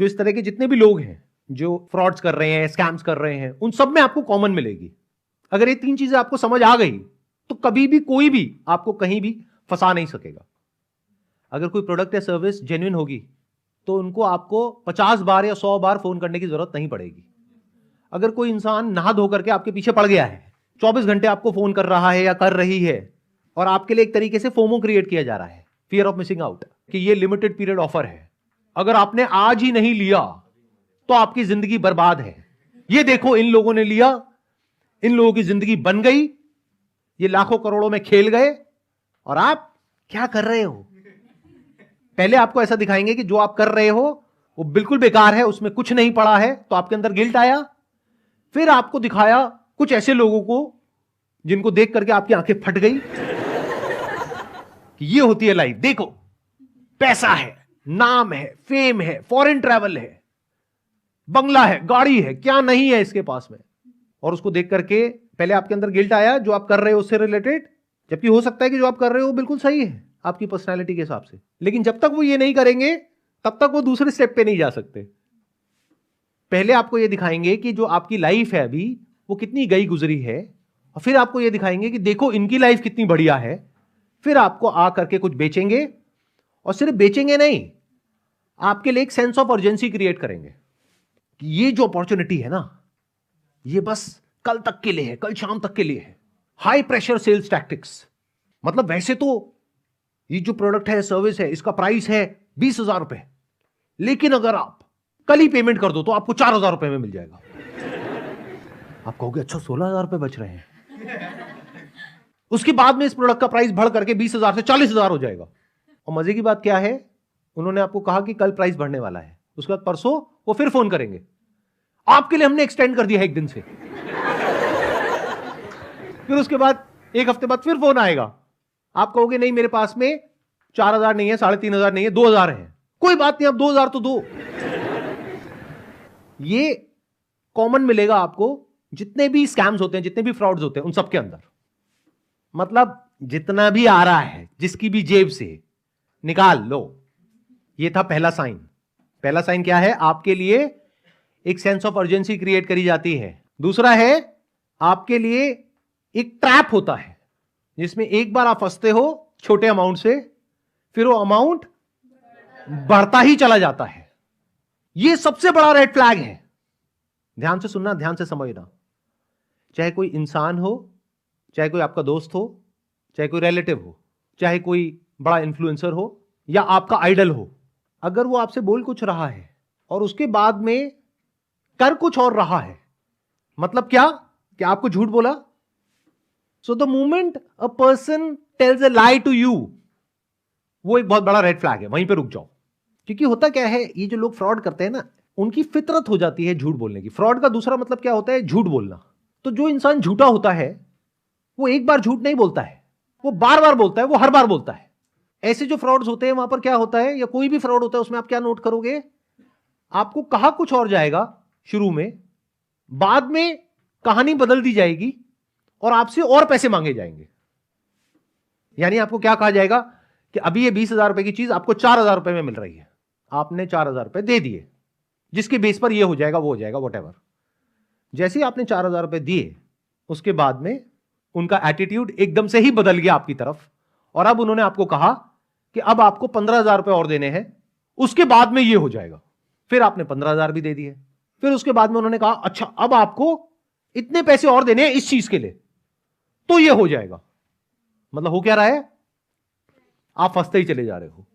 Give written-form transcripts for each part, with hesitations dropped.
जो इस तरह के जितने भी लोग हैं जो फ्रॉड्स कर रहे हैं, स्कैम्स कर रहे हैं, उन सब में आपको कॉमन मिलेगी। अगर ये 3 चीजें आपको समझ आ गई तो कभी भी कोई भी आपको कहीं भी फंसा नहीं सकेगा। अगर कोई प्रोडक्ट या सर्विस जेन्युइन होगी तो उनको आपको 50 बार या 100 बार फोन करने की जरूरत नहीं पड़ेगी। अगर कोई इंसान नहा धो करके आपके पीछे पड़ गया है, 24 घंटे आपको फोन कर रहा है या कर रही है, और आपके लिए एक तरीके से फोमो क्रिएट किया जा रहा है, फियर ऑफ मिसिंग आउट, कि ये लिमिटेड पीरियड ऑफर है, अगर आपने आज ही नहीं लिया तो आपकी जिंदगी बर्बाद है। ये देखो इन लोगों ने लिया, इन लोगों की जिंदगी बन गई, ये लाखों करोड़ों में खेल गए, और आप क्या कर रहे हो? पहले आपको ऐसा दिखाएंगे कि जो आप कर रहे हो वो बिल्कुल बेकार है, उसमें कुछ नहीं पड़ा है, तो आपके अंदर गिल्ट आया। फिर आपको दिखाया कुछ ऐसे लोगों को जिनको देख करके आपकी आंखें फट गई कि ये होती है लाइफ। देखो, पैसा है, नाम है, फेम है, फॉरेन ट्रैवल है, बंगला है, गाड़ी है, क्या नहीं है इसके पास में। और उसको देख करके पहले आपके अंदर गिल्ट आया जो आप कर रहे हो उससे रिलेटेड, जबकि हो सकता है कि जो आप कर रहे हो बिल्कुल सही है आपकी पर्सनालिटी के हिसाब से, लेकिन जब तक वो ये नहीं करेंगे तब तक वो दूसरे स्टेप पे नहीं जा सकते। पहले आपको ये दिखाएंगे कि जो आपकी लाइफ है अभी वो कितनी गई गुजरी है, और फिर आपको ये दिखाएंगे कि देखो इनकी लाइफ कितनी बढ़िया है। फिर आपको आ करके कुछ बेचेंगे, और सिर्फ बेचेंगे नहीं, आपके लिए एक सेंस ऑफ अर्जेंसी क्रिएट करेंगे कि ये जो अपॉर्चुनिटी है ना, ये बस कल तक के लिए है, कल शाम तक के लिए है। हाई प्रेशर सेल्स टैक्टिक्स, मतलब वैसे तो ये जो प्रोडक्ट है, सर्विस है, इसका प्राइस है 20,000 रुपए, लेकिन अगर आप कल ही पेमेंट कर दो तो आपको 4,000 रुपए में मिल जाएगा। आप कहोगे अच्छा 16,000 रुपए बच रहे हैं। उसके बाद में इस प्रोडक्ट का प्राइस बढ़ करके 20,000 से 40,000 हो जाएगा। और मजे की बात क्या है, उन्होंने आपको कहा कि कल प्राइस बढ़ने वाला है, उसके बाद परसों वो फिर फोन करेंगे, आपके लिए हमने एक्सटेंड कर दिया है 1 दिन से। फिर उसके बाद 1 हफ्ते बाद फिर फोन आएगा, आप कहोगे नहीं मेरे पास में 4,000 नहीं है, 3,500 नहीं है, 2,000 है। कोई बात नहीं, आप 2,000 तो दो। ये कॉमन मिलेगा आपको जितने भी स्कैम्स होते हैं, जितने भी फ्रॉड्स होते हैं, उन सबके अंदर। मतलब जितना भी आ रहा है जिसकी भी जेब से निकाल लो। ये था पहला साइन। पहला साइन क्या है? आपके लिए एक सेंस ऑफ अर्जेंसी क्रिएट करी जाती है। दूसरा है आपके लिए एक ट्रैप होता है जिसमें एक बार आप फंसते हो छोटे अमाउंट से, फिर वो अमाउंट बढ़ता ही चला जाता है। ये सबसे बड़ा रेड फ्लैग है। ध्यान से सुनना, ध्यान से समझना। चाहे कोई इंसान हो, चाहे कोई आपका दोस्त हो, चाहे कोई रिलेटिव हो, चाहे कोई बड़ा इन्फ्लुएंसर हो या आपका आइडल हो, अगर वो आपसे बोल कुछ रहा है और उसके बाद में कर कुछ और रहा है, मतलब क्या कि आपको झूठ बोला, so the moment a person tells a lie to you, वो एक बहुत बड़ा रेड फ्लैग है। वहीं पे रुक जाओ। क्योंकि होता क्या है, ये जो लोग फ्रॉड करते हैं ना, उनकी फितरत हो जाती है झूठ बोलने की। फ्रॉड का दूसरा मतलब क्या होता है? झूठ बोलना। तो जो इंसान झूठा होता है वो एक बार झूठ नहीं बोलता है, वो बार बार बोलता है, वो हर बार बोलता है। ऐसे जो फ्रॉड्स होते हैं वहां पर क्या होता है, या कोई भी फ्रॉड होता है उसमें आप क्या नोट करोगे, आपको कहा कुछ और जाएगा शुरू में, बाद में कहानी बदल दी जाएगी और आपसे और पैसे मांगे जाएंगे। यानी आपको क्या कहा जाएगा कि अभी ये 20,000 रुपए की चीज आपको 4,000 रुपए में मिल रही है, आपने 4,000 रुपए दे दिए, जिसके बेस पर ये हो जाएगा, वो हो जाएगा, वॉटेवर। जैसे ही आपने 4,000 रुपए दिए, उसके बाद में उनका एटीट्यूड एकदम से ही बदल गया आपकी तरफ, और अब उन्होंने आपको कहा कि अब आपको 15,000 रुपए और देने हैं, उसके बाद में ये हो जाएगा। फिर आपने 15,000 भी दे दिए। फिर उसके बाद में उन्होंने कहा अच्छा अब आपको इतने पैसे और देने हैं इस चीज के लिए, तो ये हो जाएगा। मतलब हो क्या रहा है, आप फंसते ही चले जा रहे हो।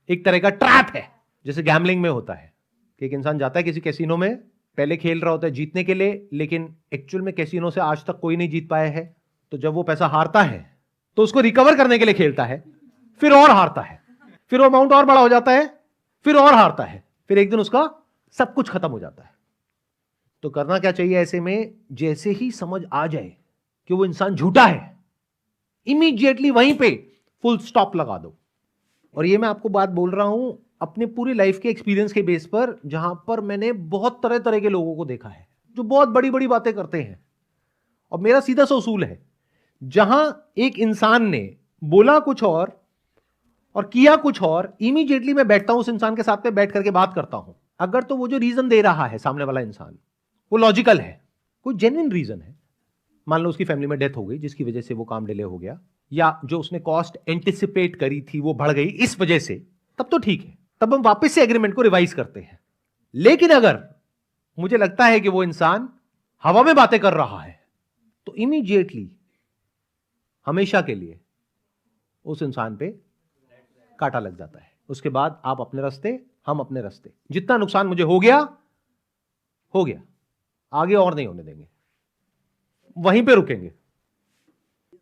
एक तरह का ट्रैप है। जैसे गैम्बलिंग में होता है कि एक इंसान जाता है किसी कैसीनो में, पहले खेल रहा होता है जीतने के लिए, लेकिन एक्चुअल में कैसीनो से आज तक कोई नहीं जीत पाया है। तो जब वो पैसा हारता है तो उसको रिकवर करने के लिए खेलता है, फिर और हारता है, फिर वो अमाउंट और बड़ा हो जाता है, फिर और हारता है, फिर एक दिन उसका सब कुछ खत्म हो जाता है। तो करना क्या चाहिए ऐसे में? जैसे ही समझ आ जाए कि वो इंसान झूठा है, इमीडिएटली वहीं पे फुल स्टॉप लगा दो। और ये मैं आपको बात बोल रहा हूं अपने पूरी लाइफ के एक्सपीरियंस के बेस पर, जहां पर मैंने बहुत तरह तरह के लोगों को देखा है जो बहुत बड़ी बड़ी बातें करते हैं। और मेरा सीधा सा उसूल है, जहां एक इंसान ने बोला कुछ और किया कुछ और, इमीडिएटली मैं बैठता हूं उस इंसान के साथ में, बैठ करके बात करता हूं अगर तो वो जो रीजन दे रहा है सामने वाला इंसान वो लॉजिकल है, कोई जेन्युइन रीजन है, मान लो उसकी फैमिली में डेथ हो गई जिसकी वजह से वो काम डिले हो गया, या जो उसने कॉस्ट एंटिसिपेट करी थी वो बढ़ गई इस वजह से, तब तो ठीक है, तब हम वापस से एग्रीमेंट को रिवाइज करते हैं। लेकिन अगर मुझे लगता है कि वो इंसान हवा में बातें कर रहा है तो इमीडिएटली हमेशा के लिए उस इंसान पे कांटा लग जाता है। उसके बाद आप अपने रास्ते, हम अपने रास्ते, जितना नुकसान मुझे हो गया, आगे और नहीं होने देंगे, वहीं पे रुकेंगे।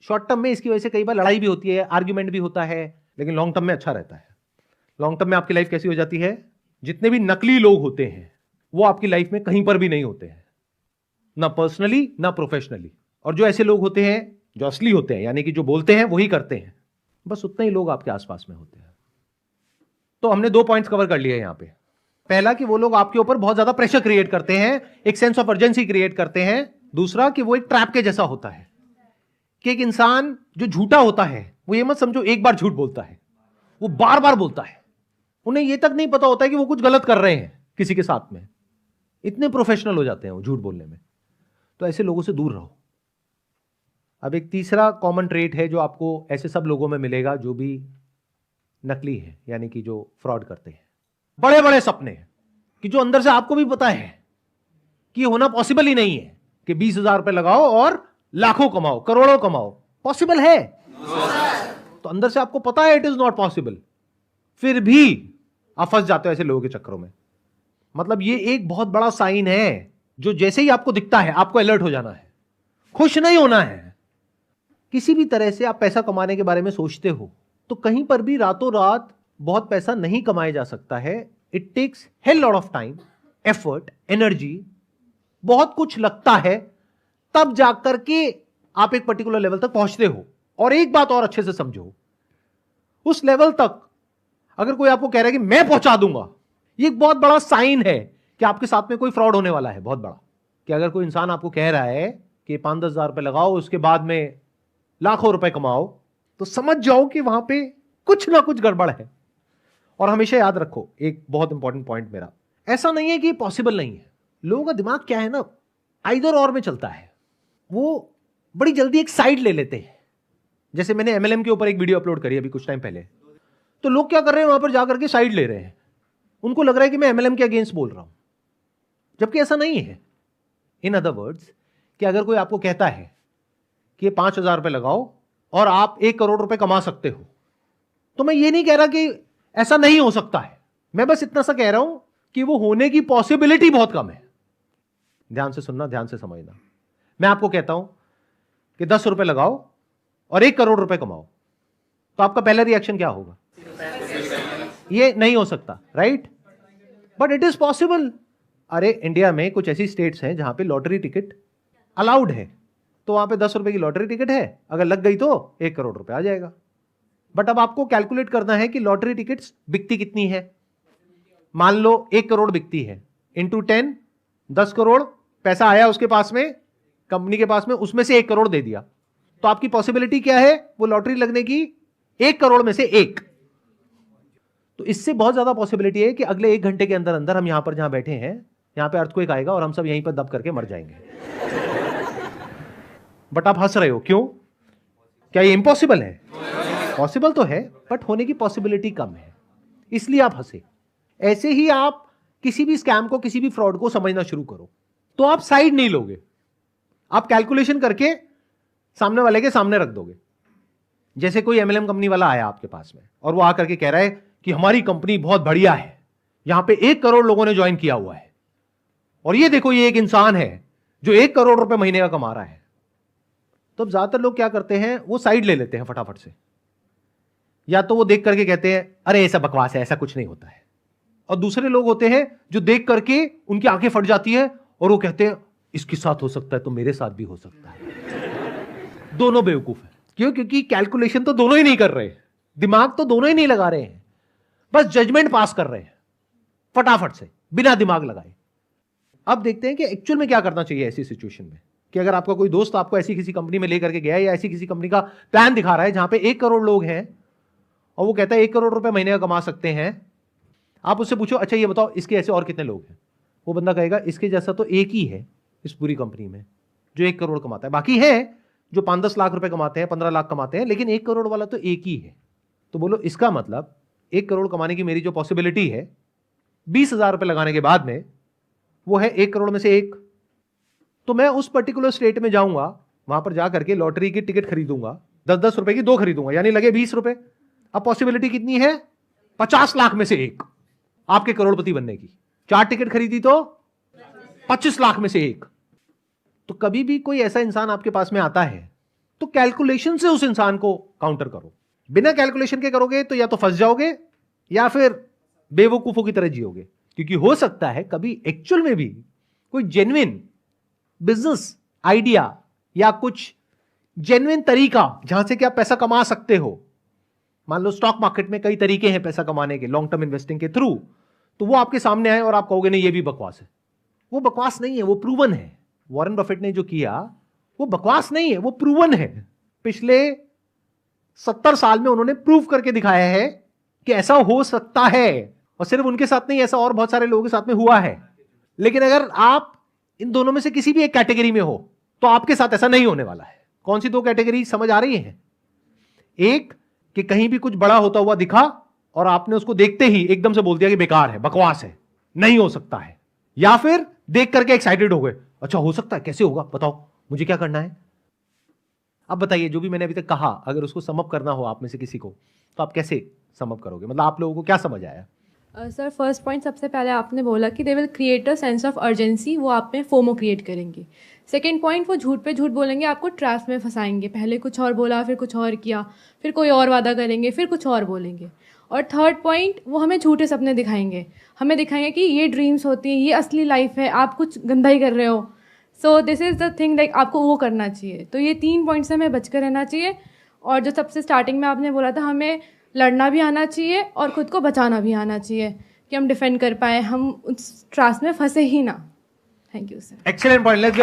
शॉर्ट टर्म में इसकी वजह से कई बार लड़ाई भी होती है, आर्ग्यूमेंट भी होता है, लेकिन लॉन्ग टर्म में अच्छा रहता है। लॉन्ग टर्म में आपकी लाइफ कैसी हो जाती है, जितने भी नकली लोग होते हैं वो आपकी लाइफ में कहीं पर भी नहीं होते हैं, ना पर्सनली ना प्रोफेशनली। और जो ऐसे लोग होते हैं जो असली होते हैं, यानी कि जो बोलते हैं वही करते हैं, बस उतने ही लोग आपके आसपास में होते हैं। तो हमने 2 पॉइंट्स कवर कर लिए यहां पे। पहला कि वो लोग आपके ऊपर बहुत ज्यादा प्रेशर क्रिएट करते हैं, एक सेंस ऑफ अर्जेंसी क्रिएट करते हैं। दूसरा कि वो एक ट्रैप के जैसा होता है कि एक इंसान जो झूठा होता है वो ये मत समझो एक बार झूठ बोलता है, वो बार बार बोलता है। उन्हें ये तक नहीं पता होता है कि वो कुछ गलत कर रहे हैं किसी के साथ में, इतने प्रोफेशनल हो जाते हैं वो झूठ बोलने में। तो ऐसे लोगों से दूर रहो। अब एक तीसरा कॉमन ट्रेट है जो आपको ऐसे सब लोगों में मिलेगा जो भी नकली है, यानी कि जो फ्रॉड करते हैं। बड़े बड़े सपने कि जो अंदर से आपको भी पता है कि ये होना पॉसिबल ही नहीं है कि 20,000 रुपए लगाओ और लाखों कमाओ, करोड़ों कमाओ। पॉसिबल है तो अंदर से आपको पता है इट इज नॉट पॉसिबल, फिर भी आप फंस जाते हो ऐसे लोगों के चक्करों में। मतलब ये एक बहुत बड़ा साइन है जो जैसे ही आपको दिखता है आपको अलर्ट हो जाना है, खुश नहीं होना है। किसी भी तरह से आप पैसा कमाने के बारे में सोचते हो तो कहीं पर भी रातों रात बहुत पैसा नहीं कमाया जा सकता है। It takes hell lot of time, effort, energy, बहुत कुछ लगता है, तब जाकर के आप एक पर्टिकुलर लेवल तक पहुंचते हो। और एक बात और अच्छे से समझो, उस लेवल तक अगर कोई आपको कह रहा है कि मैं पहुंचा दूंगा, ये एक बहुत बड़ा साइन है कि आपके साथ में कोई फ्रॉड होने वाला है, बहुत बड़ा। कि अगर कोई इंसान आपको कह रहा है कि 5-10 हजार रुपए लगाओ उसके बाद में लाखों रुपए कमाओ, तो समझ जाओ कि वहां पे कुछ ना कुछ गड़बड़ है। और हमेशा याद रखो एक बहुत इंपॉर्टेंट पॉइंट मेरा, ऐसा नहीं है कि पॉसिबल नहीं है। लोगों का दिमाग क्या है ना, आइदर और में चलता है। वो बड़ी जल्दी एक साइड ले लेते हैं। जैसे मैंने एमएलएम के ऊपर एक वीडियो अपलोड करी अभी कुछ टाइम पहले, तो लोग क्या कर रहे हैं वहां पर जाकर के साइड ले रहे हैं। उनको लग रहा है कि मैं एमएलएम के अगेंस्ट बोल रहा हूं, जबकि ऐसा नहीं है। इन अदर वर्ड्स कि अगर कोई आपको कहता है कि 5,000 रुपए लगाओ और आप 1 करोड़ रुपए कमा सकते हो, तो मैं ये नहीं कह रहा कि ऐसा नहीं हो सकता है, मैं बस इतना सा कह रहा हूं कि वो होने की पॉसिबिलिटी बहुत कम है। ध्यान से सुनना, ध्यान से समझना। मैं आपको कहता हूं कि 10 रुपए लगाओ और 1 करोड़ रुपए कमाओ, तो आपका पहला रिएक्शन क्या होगा? ये नहीं हो सकता, right? But it is possible. अरे इंडिया में कुछ ऐसी स्टेट्स हैं जहां पे लॉटरी टिकट अलाउड है, तो वहां पे 10 रुपए की लॉटरी टिकट है, अगर लग गई तो 1 करोड़ रुपए आ जाएगा। बट अब आपको कैलकुलेट करना है कि लॉटरी टिकट्स बिकती कितनी है। मान लो 1 करोड़ बिकती है, इंटू 10, 10 करोड़ पैसा आया उसके पास में, कंपनी के पास में, उसमें से 1 करोड़ दे दिया, तो आपकी पॉसिबिलिटी क्या है वो लॉटरी लगने की? 1 करोड़ में से 1। तो इससे बहुत ज्यादा पॉसिबिलिटी है कि अगले 1 घंटे के अंदर अंदर हम यहां पर जहां बैठे हैं, यहां पे अर्थक्वेक आएगा और हम सब यहीं पर दब करके मर जाएंगे। बट आप हंस रहे हो, क्यों? क्या ये इम्पॉसिबल है? पॉसिबल तो है, बट होने की पॉसिबिलिटी कम है, इसलिए आप हंसे। ऐसे ही आप किसी भी स्कैम को, किसी भी फ्रॉड को समझना शुरू करो, तो आप साइड नहीं लोगे, आप कैलकुलेशन करके सामने वाले के सामने रख दोगे। जैसे कोई एमएलएम कंपनी वाला आया आपके पास में और वो आकर के कह रहा है कि हमारी कंपनी बहुत बढ़िया है, यहां पे 1 करोड़ लोगों ने ज्वाइन किया हुआ है, और ये देखो ये एक इंसान है जो 1 करोड़ रुपए महीने का कमा रहा है। तो अब ज्यादातर लोग क्या करते हैं, वो साइड ले लेते हैं फटाफट से, या तो वो देख करके कहते हैं अरे ऐसा बकवास है, ऐसा कुछ नहीं होता है। और दूसरे लोग होते हैं जो देख करके उनकी आंखें फट जाती है और वो कहते हैं इसके साथ हो सकता है तो मेरे साथ भी हो सकता है। दोनों बेवकूफ है। क्यों? क्योंकि कैलकुलेशन तो दोनों ही नहीं कर रहे, दिमाग तो दोनों ही नहीं लगा रहे हैं, बस जजमेंट पास कर रहे हैं फटाफट से बिना दिमाग लगाए। अब देखते हैं कि एक्चुअल में क्या करना चाहिए ऐसी सिचुएशन में। कि अगर आपका कोई दोस्त आपको ऐसी किसी कंपनी में लेकर के गया है या ऐसी किसी कंपनी का प्लान दिखा रहा है जहां पे 1 करोड़ लोग हैं और वो कहता है 1 करोड़ रुपए महीने का कमा सकते हैं, आप उससे पूछो अच्छा ये बताओ इसके ऐसे और कितने लोग हैं, वो बंदा कहेगा इसके जैसा तो एक ही है इस पूरी कंपनी में जो 1 करोड़ कमाता है, बाकी है जो 5-10 लाख रुपए कमाते हैं, 15 लाख कमाते हैं, लेकिन 1 करोड़ वाला तो एक ही है। तो बोलो इसका मतलब 1 करोड़ कमाने की मेरी जो पॉसिबिलिटी है 20,000 रुपए लगाने के बाद में वो है 1 करोड़ में से एक। तो मैं उस पर्टिकुलर स्टेट में जाऊंगा, वहां पर जाकर के लॉटरी की टिकट खरीदूंगा, 10-10 रुपए की 2 खरीदूंगा, यानी लगे 20 रुपए। अब पॉसिबिलिटी कितनी है? 50 लाख में से एक आपके करोड़पति बनने की। 4 टिकट खरीदी तो 25 लाख में से एक। तो कभी भी कोई ऐसा इंसान आपके पास में आता है तो कैलकुलेशन से उस इंसान को काउंटर करो। बिना कैलकुलेशन के करोगे तो या तो फंस जाओगे या फिर बेवकूफों की तरह जियोगे, क्योंकि हो सकता है कभी एक्चुअल में भी कोई जेन्युइन बिजनेस आइडिया या कुछ जेन्युइन तरीका जहां से कि आप पैसा कमा सकते हो। मान लो स्टॉक मार्केट में कई तरीके हैं पैसा कमाने के, लॉन्ग टर्म इन्वेस्टिंग के थ्रू, तो वो आपके सामने आए और आप कहोगे नहीं ये भी बकवास है। वो बकवास नहीं है, वो प्रूवन है। वॉरेन बफेट ने जो किया वो बकवास नहीं है, वो प्रूवन है। पिछले 70 साल में उन्होंने प्रूव करके दिखाया है कि ऐसा हो सकता है, और सिर्फ उनके साथ नहीं, ऐसा और बहुत सारे लोगों के साथ में हुआ है। लेकिन अगर आप इन दोनों में से किसी भी एक कैटेगरी में हो तो आपके साथ ऐसा नहीं होने वाला है। कौन सी 2 कैटेगरी समझ आ रही है? एक कि कहीं भी कुछ बड़ा होता हुआ दिखा और आपने उसको देखते ही एकदम से बोल दिया कि बेकार है, बकवास है, नहीं हो सकता है। या फिर देख करके एक्साइटेड हो गए, अच्छा हो सकता है, कैसे होगा बताओ, मुझे क्या करना है। अब बताइए जो भी मैंने अभी तक कहा, अगर उसको समअप करना हो आप में से किसी को, तो आप कैसे समअप करोगे? मतलब आप लोगों को क्या समझ आया? सर फर्स्ट पॉइंट सबसे पहले आपने बोला कि they will create a sense of urgency, वो आप में फोमो क्रिएट करेंगे। सेकेंड पॉइंट, वो झूठ पे झूठ बोलेंगे, आपको ट्रैप में फंसाएंगे। पहले कुछ और बोला, फिर कुछ और किया, फिर कोई और वादा करेंगे, फिर कुछ और बोलेंगे। और थर्ड पॉइंट, वो हमें झूठे सपने दिखाएंगे, हमें दिखाएंगे कि ये ड्रीम्स होती हैं, ये असली लाइफ है, आप कुछ गंदा ही कर रहे हो। So this is the thing, like आपको वो करना चाहिए। तो ये 3 पॉइंट से हमें बचकर रहना चाहिए। और जो सबसे स्टार्टिंग में आपने बोला था, हमें लड़ना भी आना चाहिए और ख़ुद को बचाना भी आना चाहिए कि हम डिफेंड कर पाए, हम उस ट्रास्ट में फंसे ही ना। Thank you sir. Excellent point. Let's